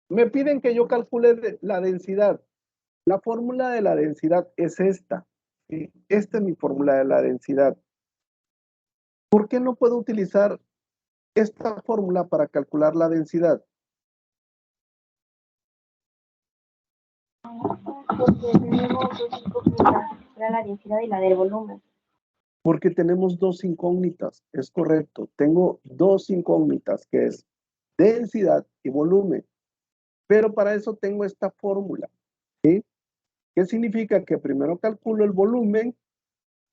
Me piden que yo calcule la densidad. La fórmula de la densidad es esta. ¿Sí? Esta es mi fórmula de la densidad. ¿Por qué no puedo utilizar esta fórmula para calcular la densidad? Porque tenemos dos incógnitas, era la densidad y la del volumen. Porque tenemos dos incógnitas, es correcto. Tengo dos incógnitas, que es densidad y volumen. Pero para eso tengo esta fórmula. ¿Sí? ¿Qué significa? Que primero calculo el volumen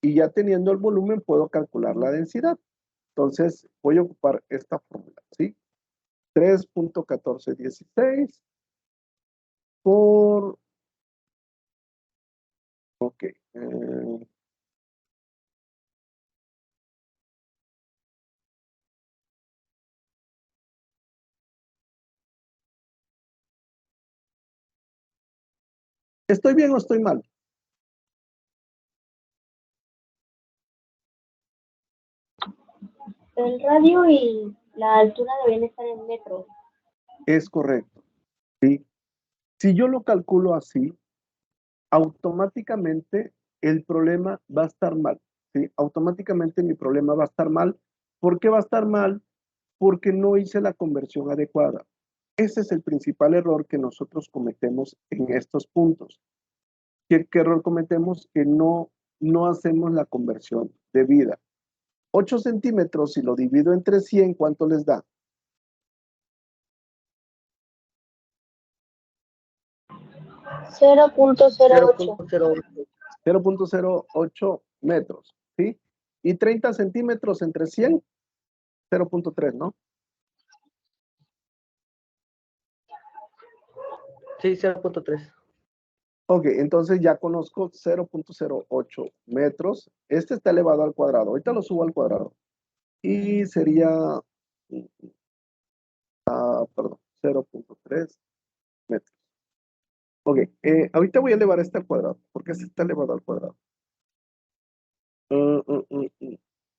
y ya teniendo el volumen puedo calcular la densidad. Entonces voy a ocupar esta fórmula, ¿sí? 3.1416 por... Ok. ¿Estoy bien o estoy mal? El radio y la altura deben estar en metros. Es correcto, ¿sí? Si yo lo calculo así, automáticamente el problema va a estar mal, ¿sí? Automáticamente mi problema va a estar mal. ¿Por qué va a estar mal? Porque no hice la conversión adecuada. Ese es el principal error que nosotros cometemos en estos puntos. ¿Qué error cometemos? Que no hacemos la conversión debida. 8 centímetros, si lo divido entre 100, ¿cuánto les da? 0.08. 0.08 metros, ¿sí? Y 30 centímetros entre 100, 0.3, ¿no? Sí, 0.3. Ok, entonces ya conozco 0.08 metros. Este está elevado al cuadrado. Ahorita lo subo al cuadrado. y sería, perdón, 0.3 metros. Ok, ahorita voy a elevar este al cuadrado. ¿Por qué se está elevado al cuadrado?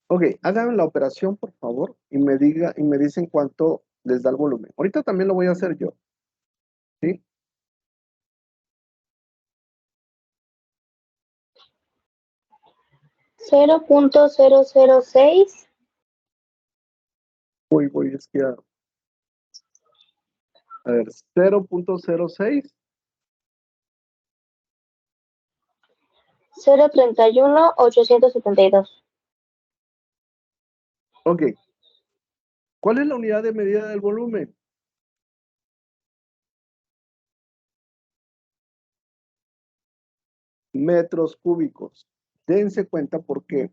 Ok, hagan la operación, por favor, y me dicen cuánto les da el volumen. Ahorita también lo voy a hacer yo, ¿sí? ¿0.006? Voy, es que a ver, 0.06. 0.31.872. Ok, ¿cuál es la unidad de medida del volumen? Metros cúbicos. Dense cuenta porque,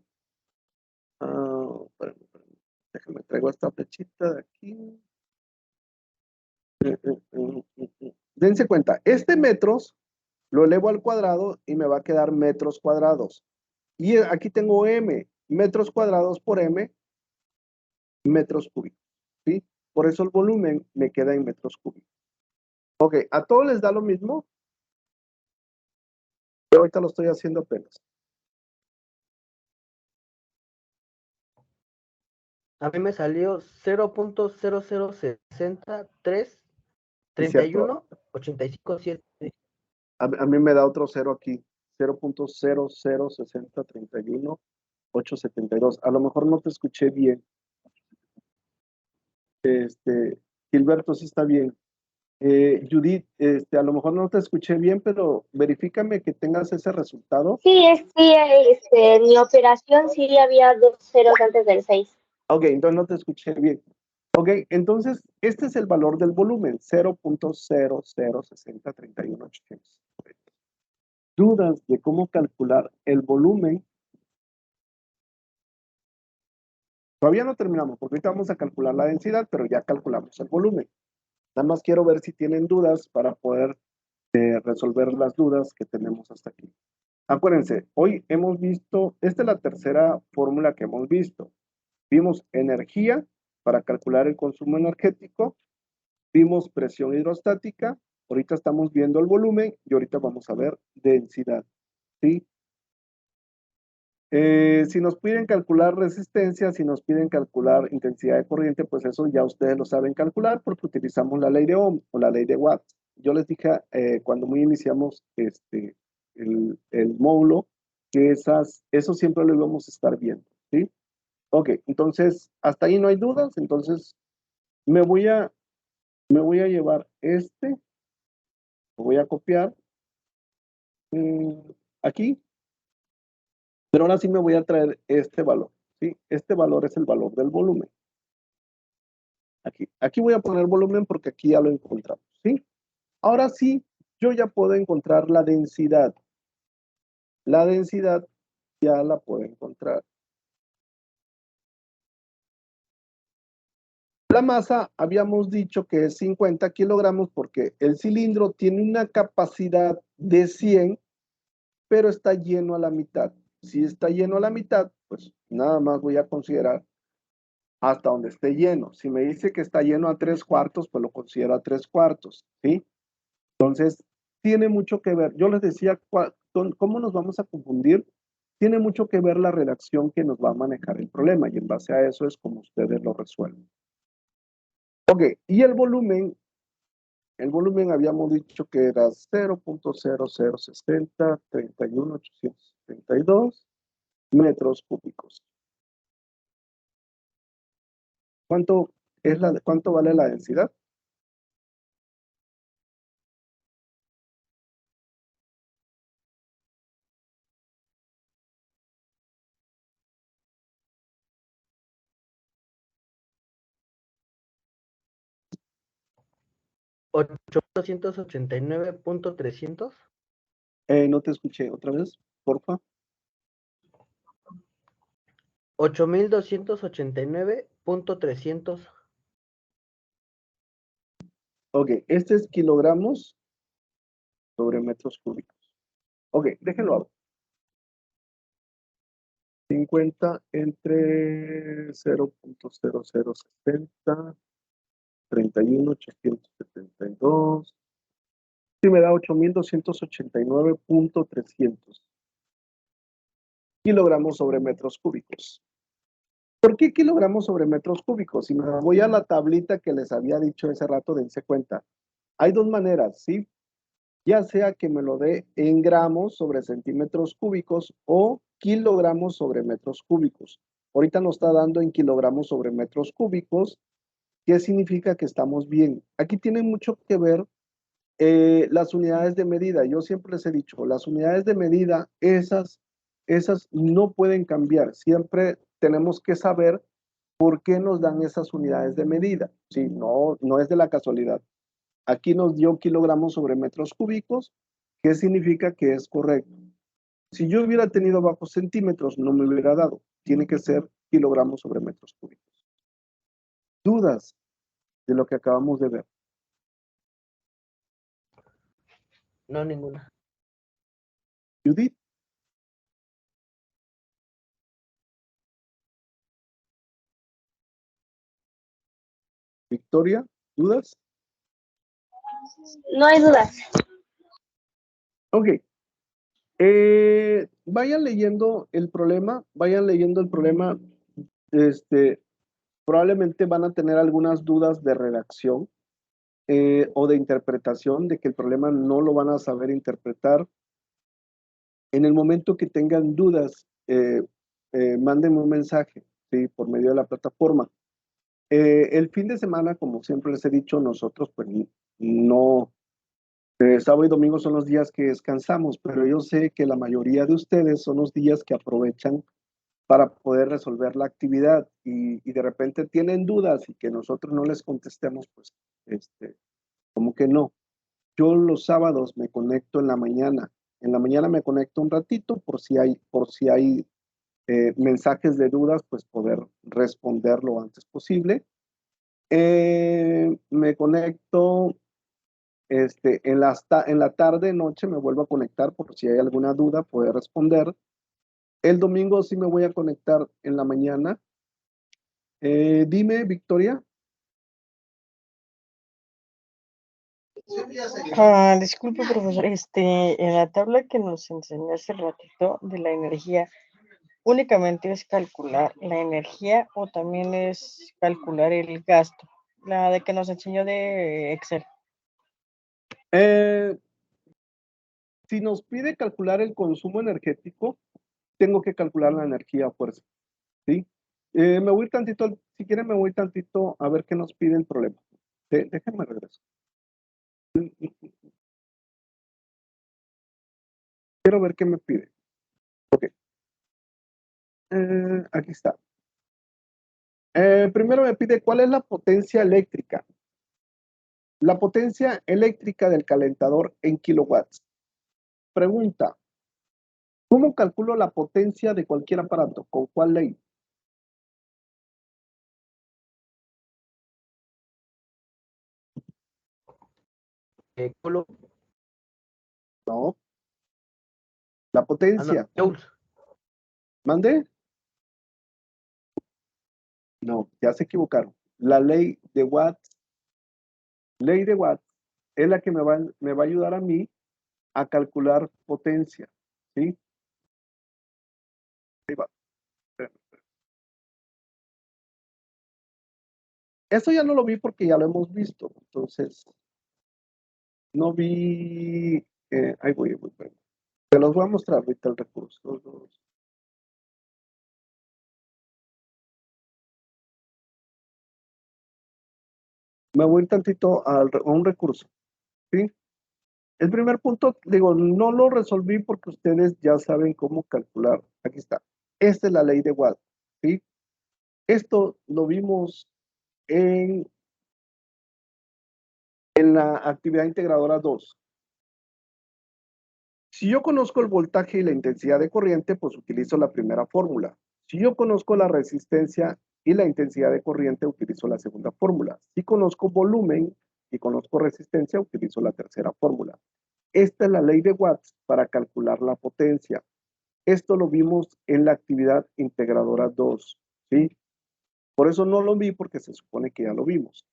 déjame traigo esta flechita de aquí. Dense cuenta, este metros lo elevo al cuadrado y me va a quedar metros cuadrados. Y aquí tengo m, metros cuadrados por m, metros cúbicos, ¿sí? Por eso el volumen me queda en metros cúbicos. Ok, ¿a todos les da lo mismo? Yo ahorita lo estoy haciendo apenas. A mí me salió 0.0060331 cierto, 857. a mí me da otro cero aquí, 0.006031.872. A lo mejor no te escuché bien. Gilberto, sí está bien. Judith, a lo mejor no te escuché bien, pero verifícame que tengas ese resultado. Sí, en mi operación sí había 2 ceros antes del 6. Ok, entonces no te escuché bien. Ok, entonces este es el valor del volumen, 0.006031.800. ¿Dudas de cómo calcular el volumen? Todavía no terminamos, porque ahorita vamos a calcular la densidad, pero ya calculamos el volumen. Nada más quiero ver si tienen dudas para poder resolver las dudas que tenemos hasta aquí. Acuérdense, hoy hemos visto, esta es la tercera fórmula que hemos visto. Vimos energía para calcular el consumo energético, vimos presión hidrostática, ahorita estamos viendo el volumen y ahorita vamos a ver densidad, ¿sí? Si nos piden calcular resistencia, si nos piden calcular intensidad de corriente, pues eso ya ustedes lo saben calcular porque utilizamos la ley de Ohm o la ley de Watts. Yo les dije cuando muy iniciamos el módulo que eso siempre lo íbamos a estar viendo, ¿sí? Ok, entonces hasta ahí no hay dudas, entonces me voy a llevar lo voy a copiar aquí, pero ahora sí me voy a traer este valor, ¿sí? Este valor es el valor del volumen. Aquí voy a poner volumen porque aquí ya lo encontramos, ¿sí? Ahora sí, yo ya puedo encontrar la densidad. La densidad ya la puedo encontrar. La masa habíamos dicho que es 50 kilogramos porque el cilindro tiene una capacidad de 100, pero está lleno a la mitad. Si está lleno a la mitad, pues nada más voy a considerar hasta donde esté lleno. Si me dice que está lleno a 3/4, pues lo considero a 3/4, ¿sí? Entonces, tiene mucho que ver. Yo les decía, ¿cómo nos vamos a confundir? Tiene mucho que ver la redacción que nos va a manejar el problema y en base a eso es como ustedes lo resuelven. Ok, y el volumen habíamos dicho que era 0.006031.872 metros cúbicos. ¿Cuánto vale la densidad? $8,289.300. No te escuché otra vez, porfa. 8,289.300. Ok, este es kilogramos sobre metros cúbicos. Ok, déjenlo. 50 entre 0.0060, 31.872. Sí, me da 8.289.300 kilogramos sobre metros cúbicos. ¿Por qué kilogramos sobre metros cúbicos? Si me voy a la tablita que les había dicho hace rato, dense cuenta. Hay dos maneras, ¿sí? Ya sea que me lo dé en gramos sobre centímetros cúbicos o kilogramos sobre metros cúbicos. Ahorita nos está dando en kilogramos sobre metros cúbicos, ¿qué significa que estamos bien? Aquí tiene mucho que ver las unidades de medida. Yo siempre les he dicho, las unidades de medida, esas no pueden cambiar. Siempre tenemos que saber por qué nos dan esas unidades de medida. Sí, no es de la casualidad. Aquí nos dio kilogramos sobre metros cúbicos, ¿qué significa que es correcto? Si yo hubiera tenido bajo centímetros, no me hubiera dado. Tiene que ser kilogramos sobre metros cúbicos. ¿Dudas de lo que acabamos de ver? No, ninguna. Judith. Victoria, ¿dudas? No hay dudas. Ok. Vayan leyendo el problema, probablemente van a tener algunas dudas de redacción o de interpretación, de que el problema no lo van a saber interpretar. En el momento que tengan dudas, mándenme un mensaje, ¿sí? Por medio de la plataforma. El fin de semana, como siempre les he dicho, nosotros pues no, sábado y domingo son los días que descansamos, pero yo sé que la mayoría de ustedes son los días que aprovechan para poder resolver la actividad y de repente tienen dudas y que nosotros no les contestemos, pues, como que no. Yo los sábados me conecto en la mañana. En la mañana me conecto un ratito por si hay mensajes de dudas, pues poder responder lo antes posible. Me conecto en la tarde, noche, me vuelvo a conectar por si hay alguna duda, poder responder. El domingo sí me voy a conectar en la mañana. Dime, Victoria. Disculpe, profesor, en la tabla que nos enseñó hace ratito de la energía, ¿únicamente es calcular la energía o también es calcular el gasto? La de que nos enseñó de Excel. Si nos pide calcular el consumo energético, tengo que calcular la energía a fuerza, ¿sí? Me voy tantito, si quieren me voy tantito a ver qué nos pide el problema. Déjenme regreso. Quiero ver qué me pide. Ok. Aquí está. Primero me pide cuál es la potencia eléctrica. La potencia eléctrica del calentador en kilowatts. Pregunta, ¿cómo calculo la potencia de cualquier aparato? ¿Con cuál ley? Coulomb. No. La potencia. Joules. ¿Mande? No, ya se equivocaron. La ley de Watts es la que me va a ayudar a mí a calcular potencia, ¿sí? Ahí va. Eso ya no lo vi porque ya lo hemos visto, entonces no vi, ahí voy. Te los voy a mostrar ahorita el recurso. Me voy tantito a un recurso, ¿sí? El primer punto, digo, no lo resolví porque ustedes ya saben cómo calcular. Aquí está. Esta es la ley de Watt, ¿sí? Esto lo vimos en la actividad integradora 2. Si yo conozco el voltaje y la intensidad de corriente, pues utilizo la primera fórmula. Si yo conozco la resistencia y la intensidad de corriente, utilizo la segunda fórmula. Si conozco volumen y conozco resistencia, utilizo la tercera fórmula. Esta es la ley de Watts para calcular la potencia. Esto lo vimos en la actividad integradora 2, ¿sí? Por eso no lo vi porque se supone que ya lo vimos.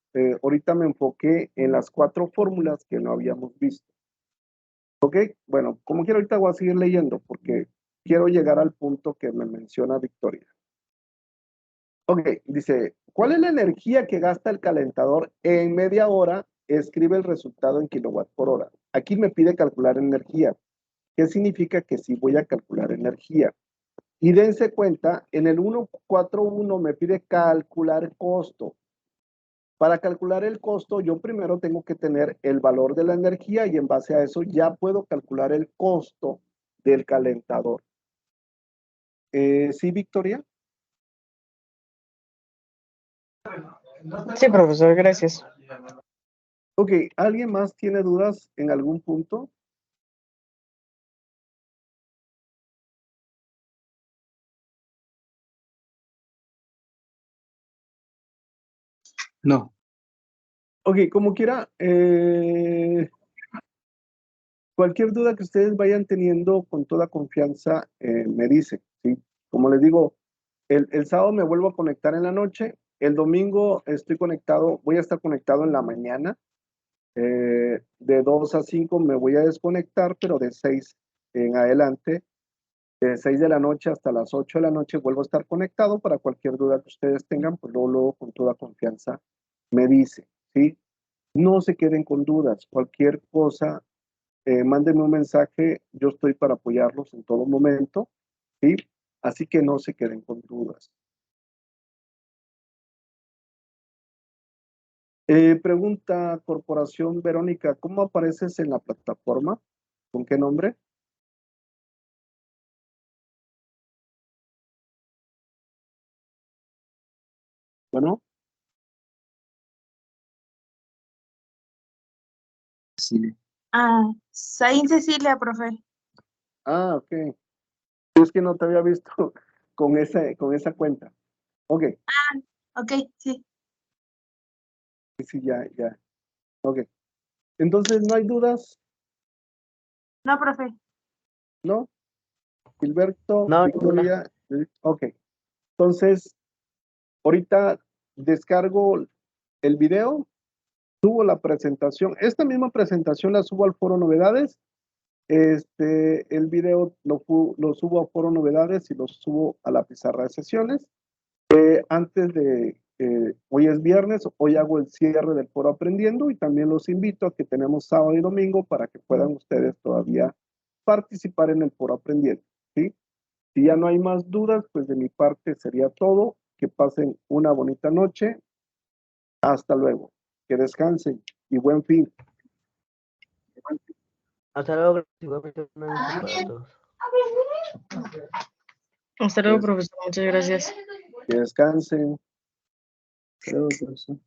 Ahorita me enfoqué en las 4 fórmulas que no habíamos visto. ¿Ok? Bueno, como quiero ahorita voy a seguir leyendo porque quiero llegar al punto que me menciona Victoria. Ok, dice, ¿cuál es la energía que gasta el calentador en media hora? Escribe el resultado en kilowatt por hora. Aquí me pide calcular energía. ¿Qué significa que sí voy a calcular energía? Y dense cuenta, en el 141 me pide calcular costo. Para calcular el costo, yo primero tengo que tener el valor de la energía y en base a eso ya puedo calcular el costo del calentador. ¿Sí, Victoria? Sí, profesor, gracias. Ok, ¿alguien más tiene dudas en algún punto? No. Ok, como quiera, cualquier duda que ustedes vayan teniendo con toda confianza, me dicen, ¿sí? Como les digo, el sábado me vuelvo a conectar en la noche, el domingo estoy conectado, voy a estar conectado en la mañana, de 2 a 5 me voy a desconectar, pero de 6 en adelante, de 6 de la noche hasta las 8 de la noche vuelvo a estar conectado para cualquier duda que ustedes tengan, pues luego con toda confianza me dice, ¿sí? No se queden con dudas, cualquier cosa, mándenme un mensaje, yo estoy para apoyarlos en todo momento, ¿sí? Así que no se queden con dudas. Pregunta, Corporación Verónica, ¿cómo apareces en la plataforma? ¿Con qué nombre? Bueno, Sí. Saín Cecilia, profe. ok. Es que no te había visto con esa cuenta. Ok, Ok, sí. sí, ya. Ok. Entonces, ¿no hay dudas? No, profe. ¿No? Gilberto, No, ninguna. Victoria. Ok. Entonces, ahorita descargo el video, subo la presentación. Esta misma presentación la subo al foro novedades. El video lo subo a foro novedades y lo subo a la pizarra de sesiones. Antes de, hoy es viernes, hoy hago el cierre del foro aprendiendo y también los invito a que tenemos sábado y domingo para que puedan ustedes todavía participar en el foro aprendiendo, ¿sí? Si ya no hay más dudas, pues de mi parte sería todo. Que pasen una bonita noche. Hasta luego. Que descansen y buen fin. Hasta luego, igualmente una noche para todos. Hasta luego, profesor. Muchas gracias. Que descansen. Creo que sí.